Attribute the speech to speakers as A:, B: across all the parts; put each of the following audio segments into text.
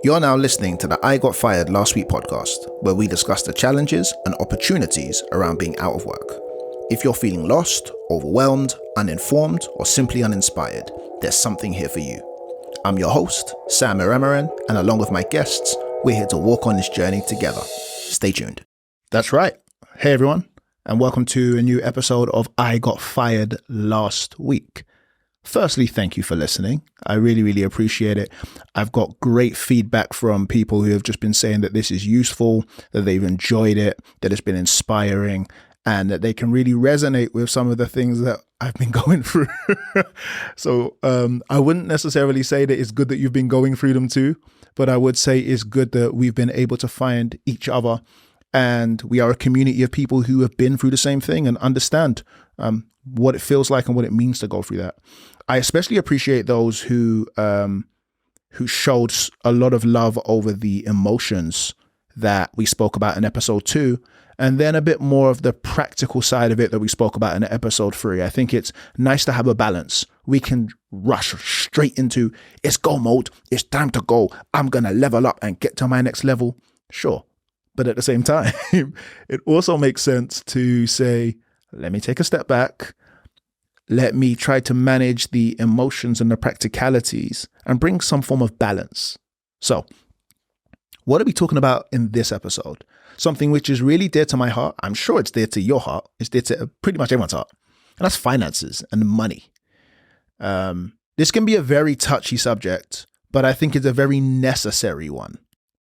A: You're now listening to the I Got Fired Last Week podcast, where we discuss the challenges and opportunities around being out of work. If you're feeling lost, overwhelmed, uninformed, or simply uninspired, there's something here for you. I'm your host, Sam Iremaran, and along with my guests, we're here to walk on this journey together. Stay tuned. That's right. Hey everyone, and welcome to a new episode of I Got Fired Last Week. Firstly, thank you for listening. I really appreciate it. I've got great feedback from people who have just been saying that this is useful, that they've enjoyed it, that it's been inspiring, and that they can really resonate with some of the things that I've been going through. So I wouldn't necessarily say that it's good that you've been going through them too, but I would say it's good that we've been able to find each other, and we are a community of people who have been through the same thing and understand what it feels like and what it means to go through that. I especially appreciate those who showed a lot of love over the emotions that we spoke about in episode 2, and then a bit more of the practical side of it that we spoke about in episode 3. I think it's nice to have a balance. We can rush straight into it's go mode. It's time to go. I'm going to level up and get to my next level. Sure. But at the same time, it also makes sense to say, let me take a step back. Let me try to manage the emotions and the practicalities and bring some form of balance. So, what are we talking about in this episode? Something which is really dear to my heart. I'm sure it's dear to your heart. It's dear to pretty much everyone's heart. And that's finances and money. This can be a very touchy subject, but I think it's a very necessary one.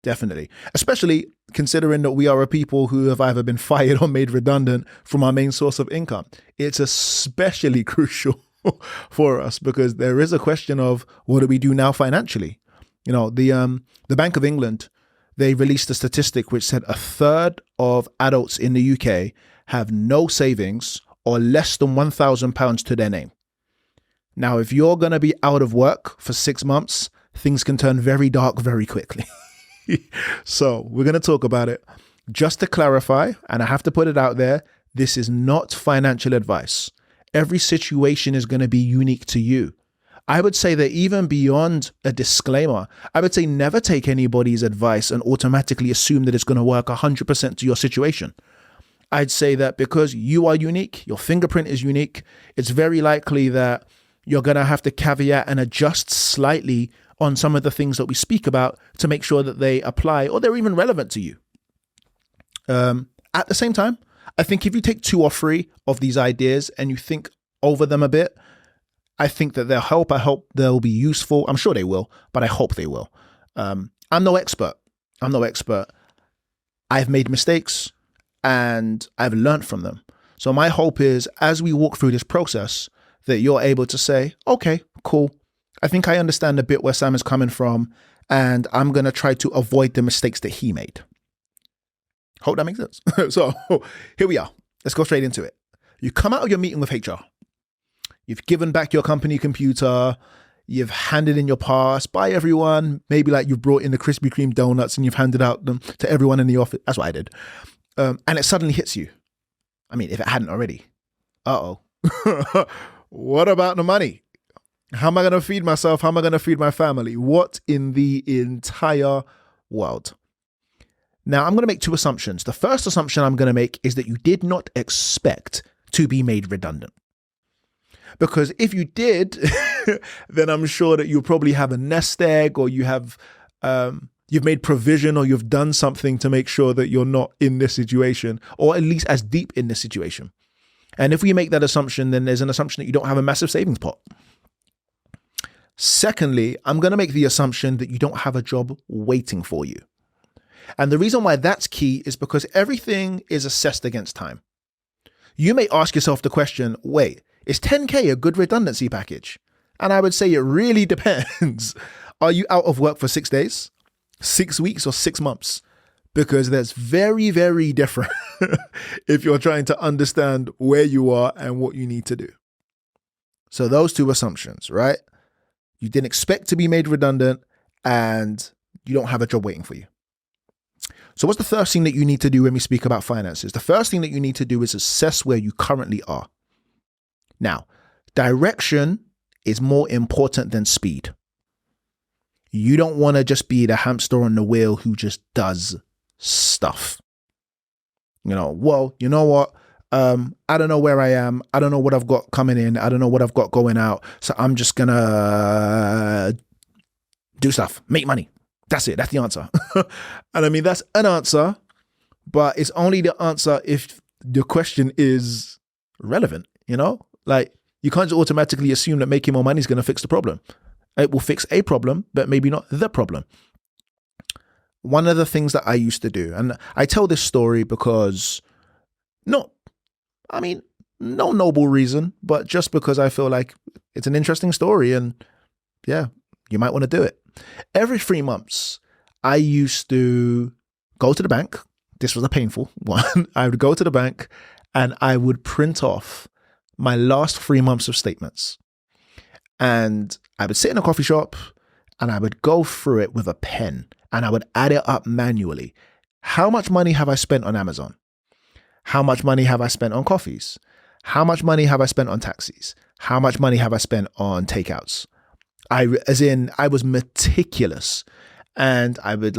A: Definitely. Especially considering that we are a people who have either been fired or made redundant from our main source of income. It's especially crucial for us because there is a question of what do we do now financially? You know, the Bank of England, they released a statistic which said a third of adults in the UK have no savings or less than £1,000 to their name. Now, if you're going to be out of work for 6 months, things can turn very dark very quickly. So we're going to talk about it. Just to clarify, and I have to put it out there, this is not financial advice. Every situation is going to be unique to you. I would say that even beyond a disclaimer, I would say never take anybody's advice and automatically assume that it's going to work 100% to your situation. I'd say that because you are unique, your fingerprint is unique, it's very likely that you're going to have to caveat and adjust slightly on some of the things that we speak about to make sure that they apply or they're even relevant to you. At the same time, I think if you take 2 or 3 of these ideas and you think over them a bit, I think that they'll help. I hope they'll be useful. I'm sure they will, but I hope they will. I'm no expert. I've made mistakes and I've learned from them. So my hope is as we walk through this process that you're able to say, okay, cool. I think I understand a bit where Sam is coming from, and I'm going to try to avoid the mistakes that he made. Hope that makes sense. So here we are. Let's go straight into it. You come out of your meeting with HR. You've given back your company computer. You've handed in your pass. Bye, everyone. Maybe like you've brought in the Krispy Kreme donuts and you've handed out them to everyone in the office. That's what I did. And it suddenly hits you. I mean, if it hadn't already. Uh-oh. What about the money? How am I going to feed myself? How am I going to feed my family? What in the entire world? Now, I'm going to make 2 assumptions. The first assumption I'm going to make is that you did not expect to be made redundant. Because if you did, then I'm sure that you'll probably have a nest egg, or you have you've made provision, or you've done something to make sure that you're not in this situation, or at least as deep in this situation. And if we make that assumption, then there's an assumption that you don't have a massive savings pot. Secondly, I'm going to make the assumption that you don't have a job waiting for you. And the reason why that's key is because everything is assessed against time. You may ask yourself the question, wait, is 10K a good redundancy package? And I would say it really depends. Are you out of work for 6 days, 6 weeks, or 6 months? Because that's very, very different if you're trying to understand where you are and what you need to do. So those 2 assumptions, right? You didn't expect to be made redundant and you don't have a job waiting for you. So what's the first thing that you need to do when we speak about finances? The first thing that you need to do is assess where you currently are. Now, direction is more important than speed. You don't want to just be the hamster on the wheel who just does stuff. Well, you know what? I don't know where I am. I don't know what I've got coming in. I don't know what I've got going out. So I'm just going to do stuff, make money. That's it. That's the answer. And I mean, that's an answer, but it's only the answer if the question is relevant, Like, you can't just automatically assume that making more money is going to fix the problem. It will fix a problem, but maybe not the problem. One of the things that I used to do, and I tell this story because no noble reason, but just because I feel like it's an interesting story and yeah, you might want to do it. Every 3 months, I used to go to the bank. This was a painful one. I would go to the bank and I would print off my last 3 months of statements. And I would sit in a coffee shop and I would go through it with a pen and I would add it up manually. How much money have I spent on Amazon? How much money have I spent on coffees? How much money have I spent on taxis? How much money have I spent on takeouts? I was meticulous, and I would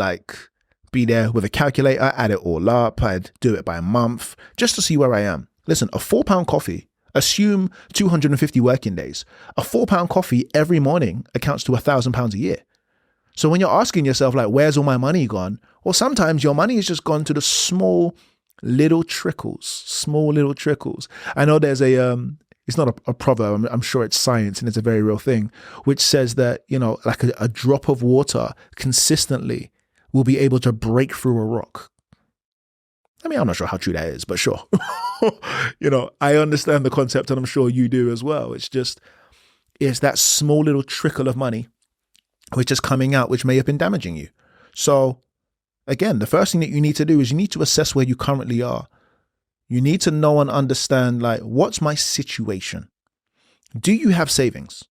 A: be there with a calculator, add it all up. I'd do it by a month just to see where I am. Listen, a £4 coffee, assume 250 working days. A £4 coffee every morning accounts to £1,000 a year. So when you're asking yourself, where's all my money gone? Well, sometimes your money has just gone to the small little trickles. I know there's it's not a proverb, I'm sure it's science and it's a very real thing, which says that, a drop of water consistently will be able to break through a rock. I mean, I'm not sure how true that is, but sure. I understand the concept and I'm sure you do as well. It's that small little trickle of money which is coming out, which may have been damaging you. So again, the first thing that you need to do is you need to assess where you currently are. You need to know and understand, what's my situation? Do you have savings?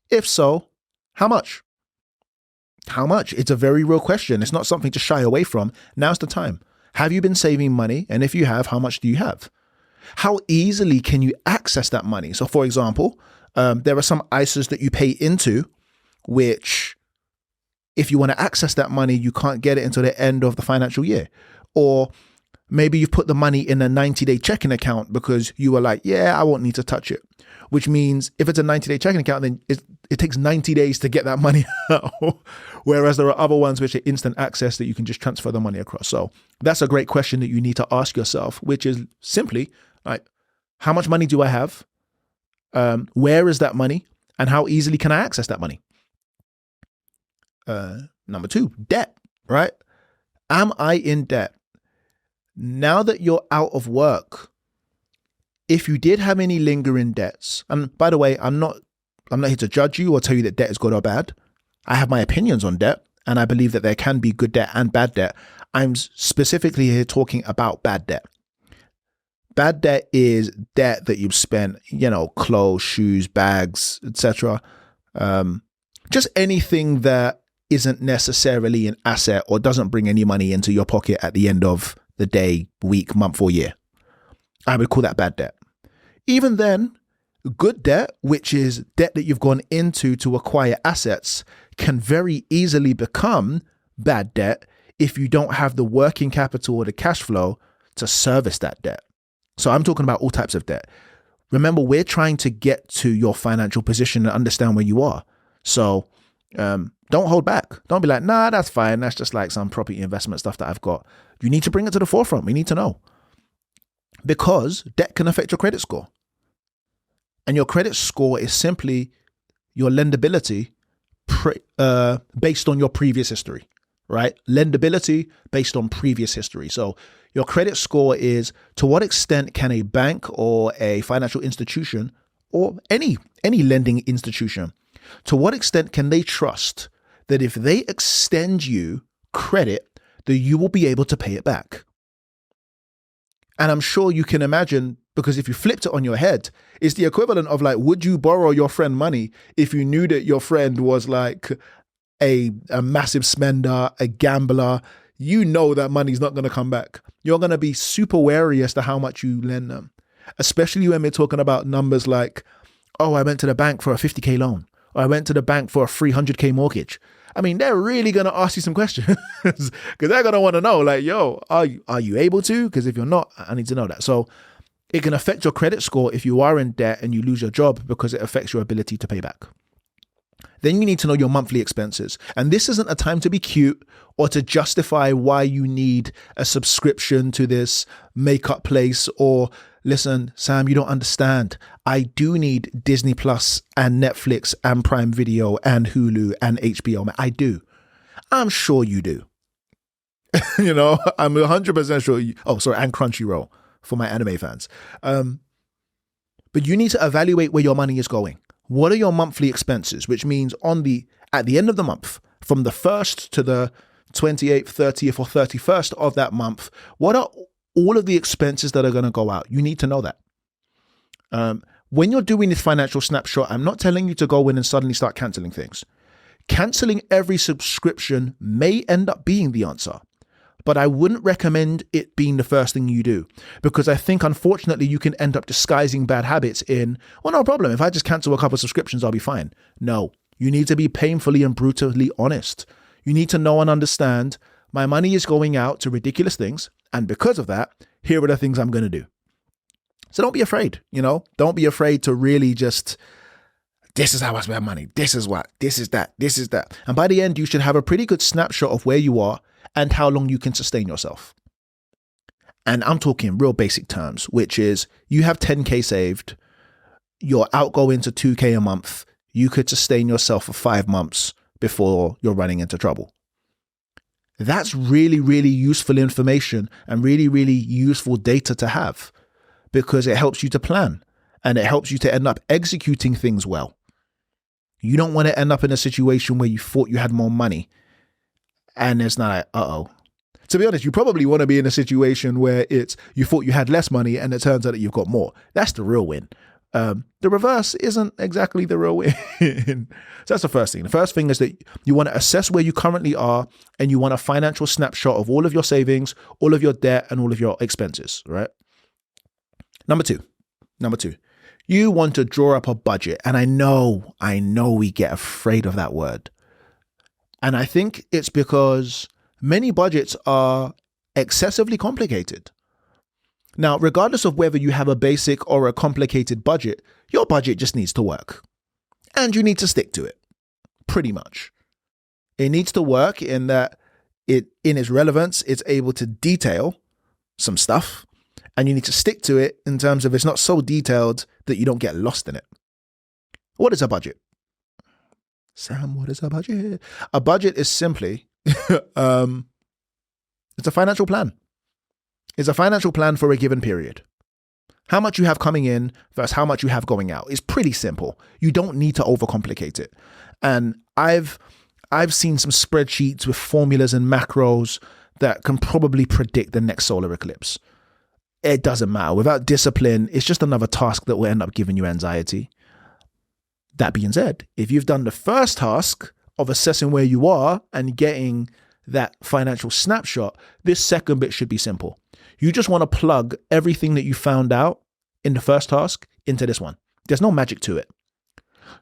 A: If so, how much? How much? It's a very real question. It's not something to shy away from. Now's the time. Have you been saving money? And if you have, how much do you have? How easily can you access that money? So for example, there are some ISAs that you pay into, which if you want to access that money, you can't get it until the end of the financial year. Or maybe you've put the money in a 90-day checking account because you were like, yeah, I won't need to touch it. Which means if it's a 90-day checking account, then it takes 90 days to get that money out. Whereas there are other ones which are instant access that you can just transfer the money across. So that's a great question that you need to ask yourself, which is simply how much money do I have? Where is that money? And how easily can I access that money? Number 2, debt, right? Am I in debt? Now that you're out of work, if you did have any lingering debts, and by the way, I'm not here to judge you or tell you that debt is good or bad. I have my opinions on debt, and I believe that there can be good debt and bad debt. I'm specifically here talking about bad debt. Bad debt is debt that you've spent, clothes, shoes, bags, etc. Just anything that isn't necessarily an asset or doesn't bring any money into your pocket at the end of the day, week, month, or year. I would call that bad debt. Even then, good debt, which is debt that you've gone into to acquire assets, can very easily become bad debt if you don't have the working capital or the cash flow to service that debt. So I'm talking about all types of debt. Remember, we're trying to get to your financial position and understand where you are. So don't hold back. Don't be like, nah, that's fine. That's just some property investment stuff that I've got. You need to bring it to the forefront. We need to know. Because debt can affect your credit score. And your credit score is simply your lendability based on your previous history, right? Lendability based on previous history. So your credit score is to what extent can a bank or a financial institution or any lending institution, to what extent can they trust that if they extend you credit, that you will be able to pay it back? And I'm sure you can imagine, because if you flipped it on your head, it's the equivalent of would you borrow your friend money if you knew that your friend was a massive spender, a gambler? You know that money's not going to come back. You're going to be super wary as to how much you lend them, especially when we're talking about numbers like, oh, I went to the bank for a 50K loan, or I went to the bank for a 300K mortgage. I mean, they're really going to ask you some questions because they're going to want to know, like, yo, are you able to? Because if you're not, I need to know that. So it can affect your credit score if you are in debt and you lose your job because it affects your ability to pay back. Then you need to know your monthly expenses. And this isn't a time to be cute or to justify why you need a subscription to this makeup place or, listen, Sam, you don't understand. I do need Disney Plus and Netflix and Prime Video and Hulu and HBO. I do. I'm sure you do. I'm 100% sure you. Oh, sorry, and Crunchyroll for my anime fans. But you need to evaluate where your money is going. What are your monthly expenses? Which means at the end of the month, from the 1st to the 28th, 30th, or 31st of that month, what are all of the expenses that are going to go out? You need to know that. When you're doing this financial snapshot, I'm not telling you to go in and suddenly start canceling things. Canceling every subscription may end up being the answer, but I wouldn't recommend it being the first thing you do, because I think, unfortunately, you can end up disguising bad habits in, well, no problem. If I just cancel a couple of subscriptions, I'll be fine. No, you need to be painfully and brutally honest. You need to know and understand, my money is going out to ridiculous things, and because of that, here are the things I'm going to do. So don't be afraid, don't be afraid to really just, this is how I spend money. This is what, this is that, this is that. And by the end, you should have a pretty good snapshot of where you are and how long you can sustain yourself. And I'm talking real basic terms, which is you have 10K saved, you're outgoing to 2K a month, you could sustain yourself for 5 months before you're running into trouble. That's really, really useful information and really, really useful data to have, because it helps you to plan and it helps you to end up executing things well. You don't want to end up in a situation where you thought you had more money and it's not like, uh-oh. To be honest, you probably want to be in a situation where you thought you had less money and it turns out that you've got more. That's the real win. The reverse isn't exactly the real win. So that's the first thing. The first thing is that you want to assess where you currently are and you want a financial snapshot of all of your savings, all of your debt, and all of your expenses, right? Number two, you want to draw up a budget. And I know we get afraid of that word. And I think it's because many budgets are excessively complicated. Now, regardless of whether you have a basic or a complicated budget, your budget just needs to work. And you need to stick to it, pretty much. It needs to work in that in its relevance, it's able to detail some stuff. And you need to stick to it in terms of it's not so detailed that you don't get lost in it. What is a budget? Sam, what is a budget? A budget is simply, it's a financial plan. It's a financial plan for a given period. How much you have coming in versus how much you have going out. It's pretty simple. You don't need to overcomplicate it. And I've seen some spreadsheets with formulas and macros that can probably predict the next solar eclipse. It doesn't matter. Without discipline, it's just another task that will end up giving you anxiety. That being said, if you've done the first task of assessing where you are and getting that financial snapshot, this second bit should be simple. You just want to plug everything that you found out in the first task into this one. There's no magic to it.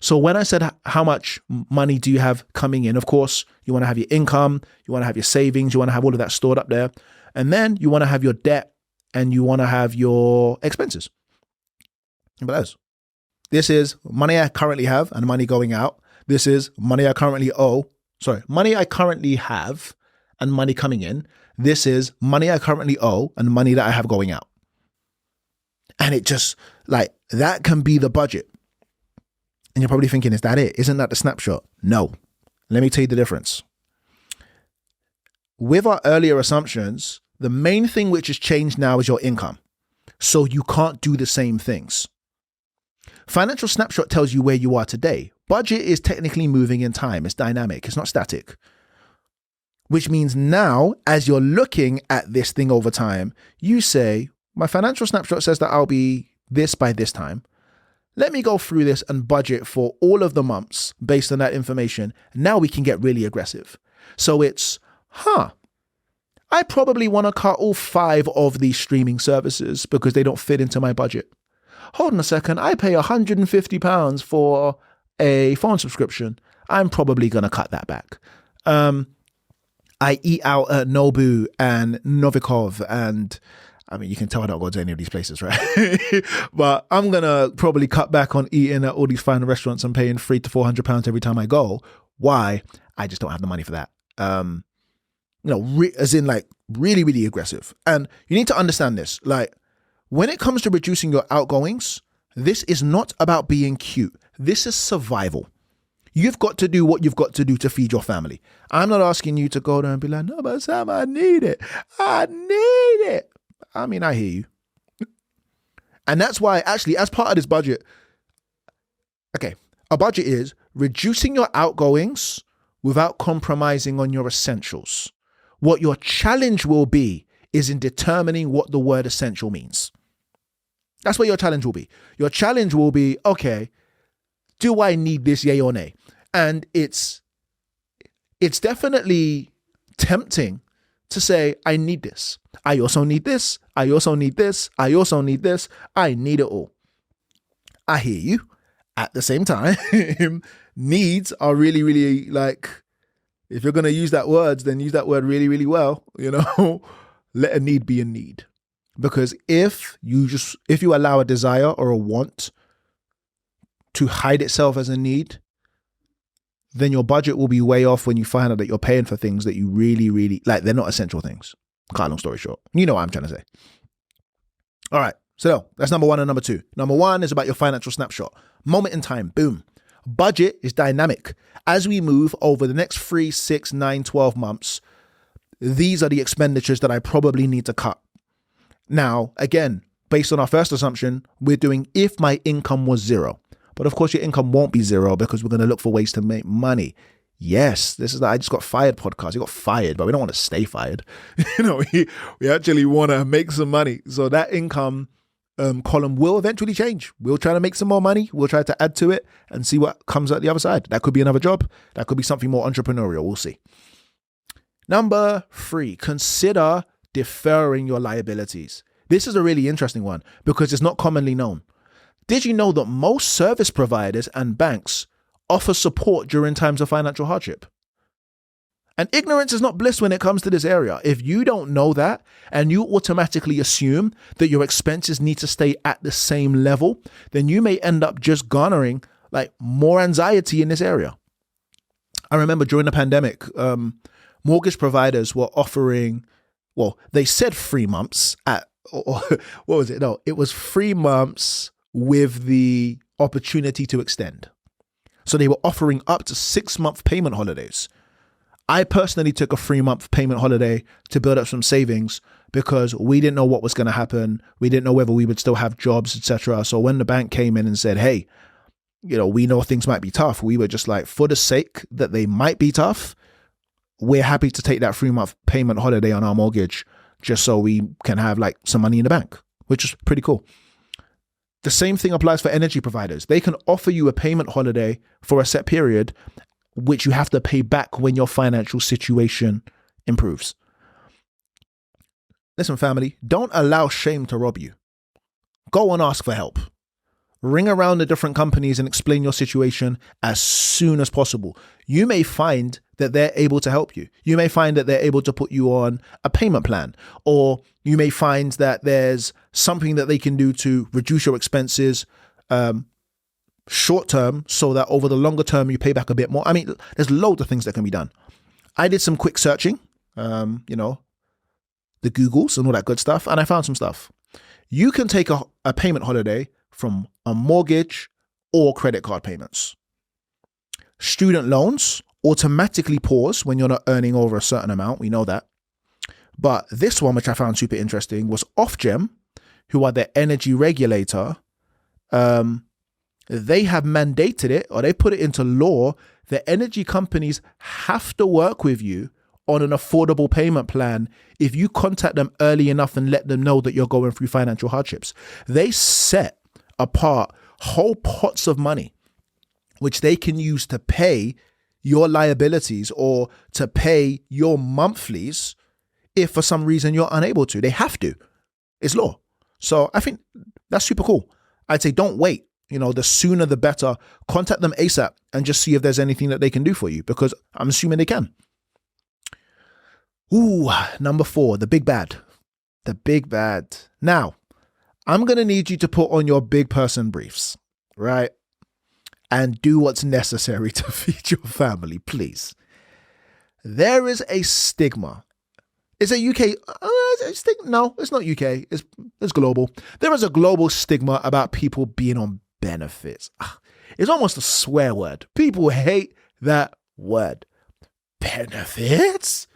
A: So when I said how much money do you have coming in, of course, you want to have your income, you want to have your savings, you want to have all of that stored up there. And then you want to have your debt and you want to have your expenses. But those. This is money I currently have and money going out. This is money I currently money I currently have and money coming in. This is money I currently owe and money that I have going out. And it just, like, that can be the budget. And you're probably thinking, is that it? Isn't that the snapshot? No. Let me tell you the difference. With our earlier assumptions, the main thing which has changed now is your income. So you can't do the same things. Financial snapshot tells you where you are today. Budget is technically moving in time. It's dynamic. It's not static. Which means now, as you're looking at this thing over time, you say, my financial snapshot says that I'll be this by this time. Let me go through this and budget for all of the months based on that information. Now we can get really aggressive. So it's, I probably want to cut all 5 of these streaming services because they don't fit into my budget. Hold on a second, I pay £150 for a phone subscription. I'm probably going to cut that back. I eat out at Nobu and Novikov, and I mean, you can tell I don't go to any of these places, right? But I'm going to probably cut back on eating at all these fine restaurants and paying £300 to £400 every time I go. Why? I just don't have the money for that. As in like really, really aggressive. And you need to understand this. Like when it comes to reducing your outgoings, this is not about being cute. This is survival. You've got to do what you've got to do to feed your family. I'm not asking you to go there and be like, no, but Sam, I need it. I need it. I mean, I hear you. And that's why actually, as part of this budget, okay, a budget is reducing your outgoings without compromising on your essentials. What your challenge will be is in determining what the word essential means. That's what your challenge will be. Your challenge will be, okay, do I need this, yay or nay? And it's definitely tempting to say, I need this. I also need this. I also need this. I also need this. I need it all. I hear you. At the same time, needs are really, really like, if you're going to use that word, then use that word really, really well, let a need be a need. Because if you allow a desire or a want to hide itself as a need, then your budget will be way off when you find out that you're paying for things that you really, really like. They're not essential things. Cut a long story short. You know what I'm trying to say. All right. So that's number one and number two. Number one is about your financial snapshot. Moment in time. Boom. Budget is dynamic. As we move over the next 3, 6, 9, 12 months, these are the expenditures that I probably need to cut. Now, again, based on our first assumption, we're doing if my income was zero. But of course, your income won't be zero because we're going to look for ways to make money. Yes, this is the I Just Got Fired podcast. You got fired, but we don't want to stay fired. We actually want to make some money. So that income column will eventually change. We'll try to make some more money. We'll try to add to it and see what comes out the other side. That could be another job. That could be something more entrepreneurial. We'll see. Number 3, consider deferring your liabilities. This is a really interesting one because it's not commonly known. Did you know that most service providers and banks offer support during times of financial hardship? And ignorance is not bliss when it comes to this area. If you don't know that and you automatically assume that your expenses need to stay at the same level, then you may end up just garnering like more anxiety in this area. I remember during the pandemic, mortgage providers were offering, they said 3 months what was it? No, it was 3 months with the opportunity to extend. So they were offering up to 6-month payment holidays. I personally took a 3-month payment holiday to build up some savings because we didn't know what was going to happen. We didn't know whether we would still have jobs, etc. So when the bank came in and said, hey, we know things might be tough, we were just like, for the sake that they might be tough, we're happy to take that 3-month payment holiday on our mortgage just so we can have like some money in the bank, which is pretty cool. The same thing applies for energy providers. They can offer you a payment holiday for a set period, which you have to pay back when your financial situation improves. Listen, family, don't allow shame to rob you. Go and ask for help. Ring around the different companies and explain your situation as soon as possible. You may find that they're able to help you. You may find that they're able to put you on a payment plan, or you may find that there's something that they can do to reduce your expenses short term so that over the longer term you pay back a bit more. I mean, there's loads of things that can be done. I did some quick searching, the Googles and all that good stuff, and I found some stuff. You can take a payment holiday from a mortgage or credit card payments. Student loans automatically pause when you're not earning over a certain amount. We know that. But this one, which I found super interesting, was Ofgem, who are the energy regulator. They have mandated it, or they put it into law, that energy companies have to work with you on an affordable payment plan if you contact them early enough and let them know that you're going through financial hardships. They set apart whole pots of money, which they can use to pay your liabilities or to pay your monthlies if for some reason you're unable to. They have to. It's law. So I think that's super cool. I'd say don't wait. The sooner the better. Contact them ASAP and just see if there's anything that they can do for you, because I'm assuming they can. Ooh, number 4, the big bad. The big bad. Now, I'm going to need you to put on your big person briefs, right? And do what's necessary to feed your family, please. There is a stigma. Is it UK? No, it's not UK. It's global. There is a global stigma about people being on benefits. It's almost a swear word. People hate that word. Benefits?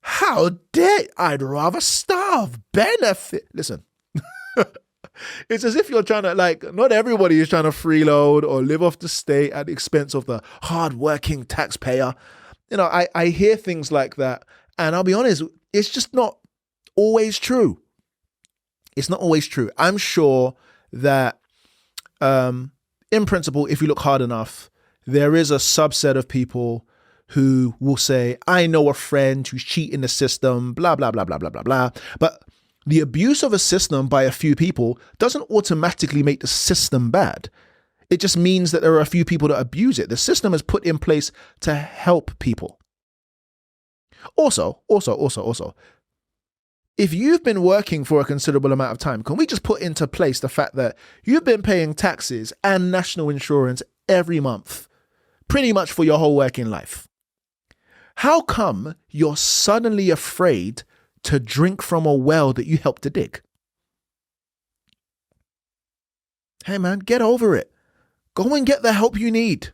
A: How dare I'd rather starve. Benefit. Listen. It's as if you're trying to, not everybody is trying to freeload or live off the state at the expense of the hardworking taxpayer. I hear things like that, and I'll be honest, it's just not always true. It's not always true. I'm sure that, in principle, if you look hard enough, there is a subset of people who will say, I know a friend who's cheating the system, blah, blah, blah, blah, blah, blah, blah. But the abuse of a system by a few people doesn't automatically make the system bad. It just means that there are a few people that abuse it. The system is put in place to help people. Also, if you've been working for a considerable amount of time, can we just put into place the fact that you've been paying taxes and national insurance every month, pretty much for your whole working life? How come you're suddenly afraid to drink from a well that you helped to dig? Hey man, get over it. Go and get the help you need.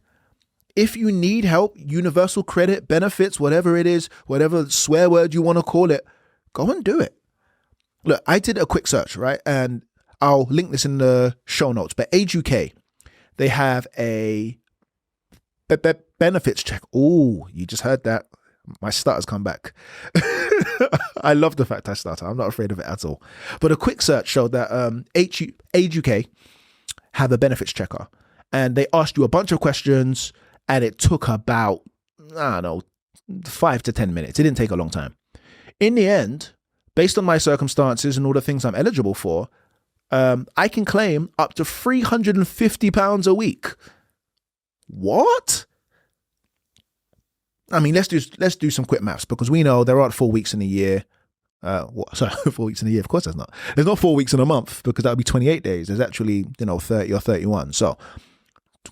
A: If you need help, universal credit, benefits, whatever it is, whatever swear word you want to call it, go and do it. Look, I did a quick search, right? And I'll link this in the show notes. But Age UK, they have a benefits check. Oh, you just heard that. My stutter's come back. I love the fact I stutter. I'm not afraid of it at all. But a quick search showed that Age UK have a benefits checker. And they asked you a bunch of questions, and it took about, 5 to 10 minutes. It didn't take a long time. In the end, based on my circumstances and all the things I'm eligible for, I can claim up to £350 a week. What? I mean, let's do some quick maths, because we know there aren't 4 weeks in a year. 4 weeks in a year? Of course there's not. There's not 4 weeks in a month, because that would be 28 days. There's actually, 30 or 31. So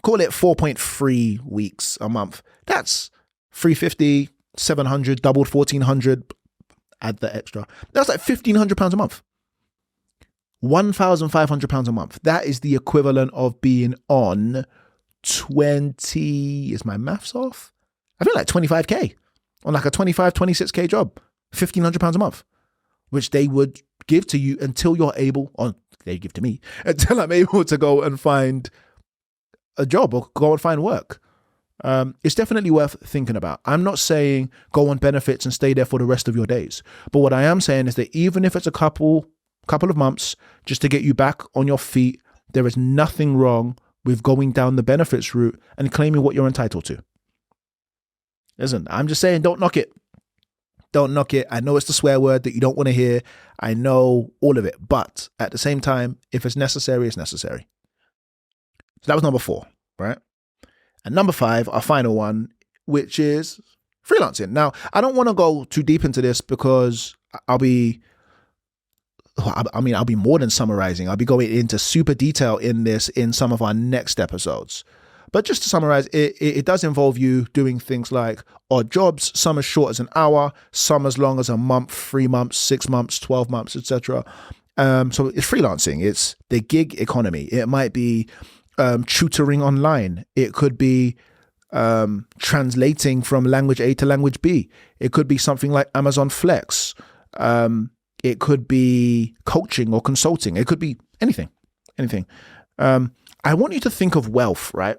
A: call it 4.3 weeks a month. That's 350, 700, doubled 1,400, add the extra. That's like £1,500 a month. £1,500 a month. That is the equivalent of being on 20, is my maths off? I feel like 25K on like a 25, 26K job, £1,500 a month, which they would give to you until you're able, or they give to me, until I'm able to go and find a job or go and find work. It's definitely worth thinking about. I'm not saying go on benefits and stay there for the rest of your days. But what I am saying is that even if it's a couple of months just to get you back on your feet, there is nothing wrong with going down the benefits route and claiming what you're entitled to. Listen, I'm just saying, don't knock it. Don't knock it. I know it's the swear word that you don't want to hear. I know all of it. But at the same time, if it's necessary, it's necessary. So that was number 4, right? And number 5, our final one, which is freelancing. Now, I don't want to go too deep into this because I'll be more than summarizing. I'll be going into super detail in this in some of our next episodes. But just to summarize, it does involve you doing things like odd jobs, some as short as an hour, some as long as a month, 3 months, 6 months, 12 months, etc. So it's freelancing. It's the gig economy. It might be tutoring online. It could be translating from language A to language B. It could be something like Amazon Flex. It could be coaching or consulting. It could be anything. I want you to think of wealth, right?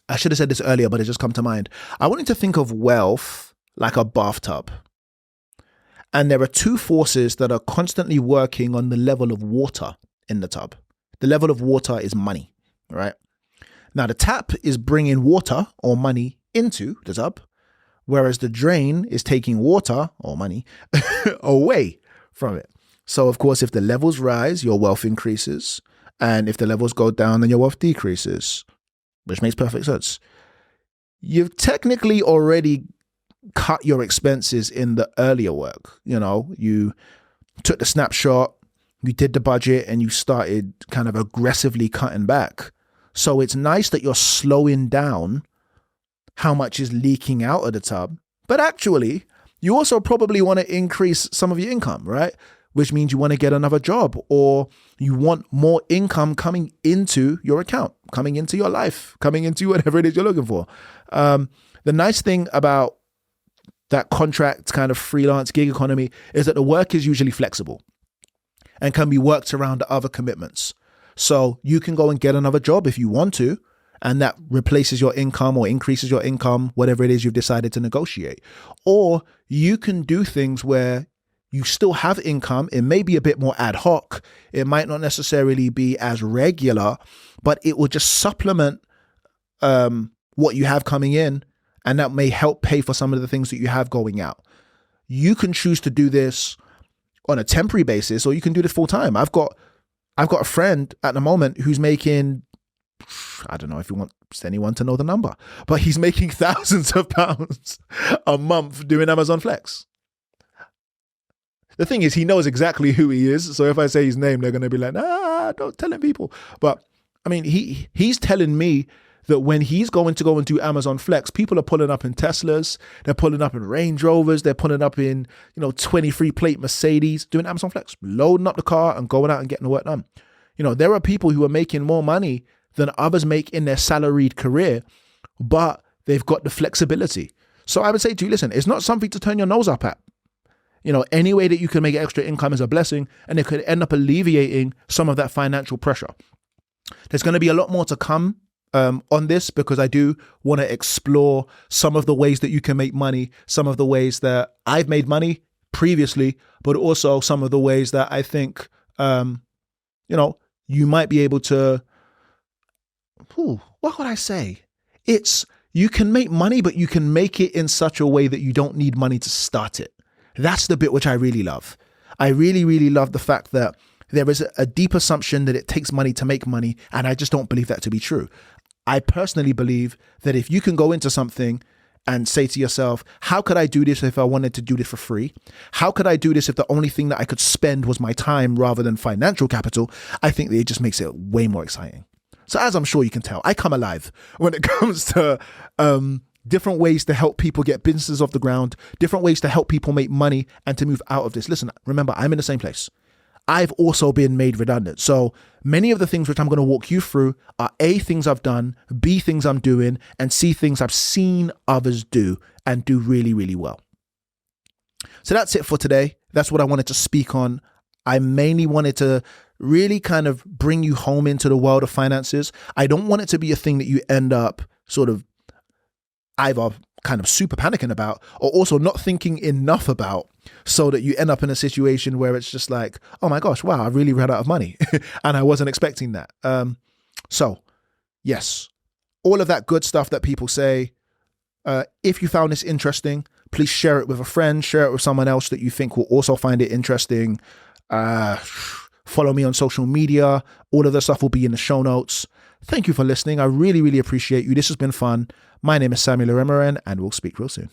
A: I should have said this earlier, but it just come to mind. I want you to think of wealth like a bathtub. And there are 2 forces that are constantly working on the level of water in the tub. The level of water is money, right? Now, the tap is bringing water or money into the tub, whereas the drain is taking water or money away from it. So, of course, if the levels rise, your wealth increases. And if the levels go down, then your wealth decreases, which makes perfect sense. You've technically already cut your expenses in the earlier work. You took the snapshot, you did the budget, and you started kind of aggressively cutting back. So it's nice that you're slowing down how much is leaking out of the tub. But actually, you also probably want to increase some of your income, right? Which means you want to get another job, or you want more income coming into your account, coming into your life, coming into whatever it is you're looking for. The nice thing about that contract kind of freelance gig economy is that the work is usually flexible and can be worked around other commitments. So you can go and get another job if you want to, and that replaces your income or increases your income, whatever it is you've decided to negotiate. Or you can do things where you still have income. It may be a bit more ad hoc. It might not necessarily be as regular, but it will just supplement what you have coming in, and that may help pay for some of the things that you have going out. You can choose to do this on a temporary basis, or you can do this full time. I've got a friend at the moment who's making, I don't know if you want anyone to know the number, but he's making thousands of pounds a month doing Amazon Flex. The thing is, he knows exactly who he is. So if I say his name, they're going to be like, don't tell him, people. But I mean, he's telling me that when he's going to go and do Amazon Flex, people are pulling up in Teslas, they're pulling up in Range Rovers, they're pulling up in, 23 plate Mercedes, doing Amazon Flex, loading up the car and going out and getting the work done. There are people who are making more money than others make in their salaried career, but they've got the flexibility. So I would say to you, listen, it's not something to turn your nose up at. Any way that you can make extra income is a blessing, and it could end up alleviating some of that financial pressure. There's going to be a lot more to come on this, because I do want to explore some of the ways that you can make money, some of the ways that I've made money previously, but also some of the ways that I think, you might be able to, what would I say? You can make money, but you can make it in such a way that you don't need money to start it. That's the bit which I really love. I really, really love the fact that there is a deep assumption that it takes money to make money, and I just don't believe that to be true. I personally believe that if you can go into something and say to yourself, how could I do this if I wanted to do this for free? How could I do this if the only thing that I could spend was my time rather than financial capital? I think that it just makes it way more exciting. So as I'm sure you can tell, I come alive when it comes to different ways to help people get businesses off the ground, different ways to help people make money and to move out of this. Listen, remember, I'm in the same place. I've also been made redundant. So many of the things which I'm going to walk you through are A, things I've done, B, things I'm doing, and C, things I've seen others do and do really, really well. So that's it for today. That's what I wanted to speak on. I mainly wanted to really kind of bring you home into the world of finances. I don't want it to be a thing that you end up sort of either kind of super panicking about or also not thinking enough about, so that you end up in a situation where it's just like, oh my gosh, wow, I really ran out of money and I wasn't expecting that. So yes, all of that good stuff that people say. If you found this interesting, please share it with a friend, share it with someone else that you think will also find it interesting. Follow me on social media. All of the stuff will be in the show notes. Thank you for listening. I really, really appreciate you. This has been fun. My name is Samuel Aremaran, and we'll speak real soon.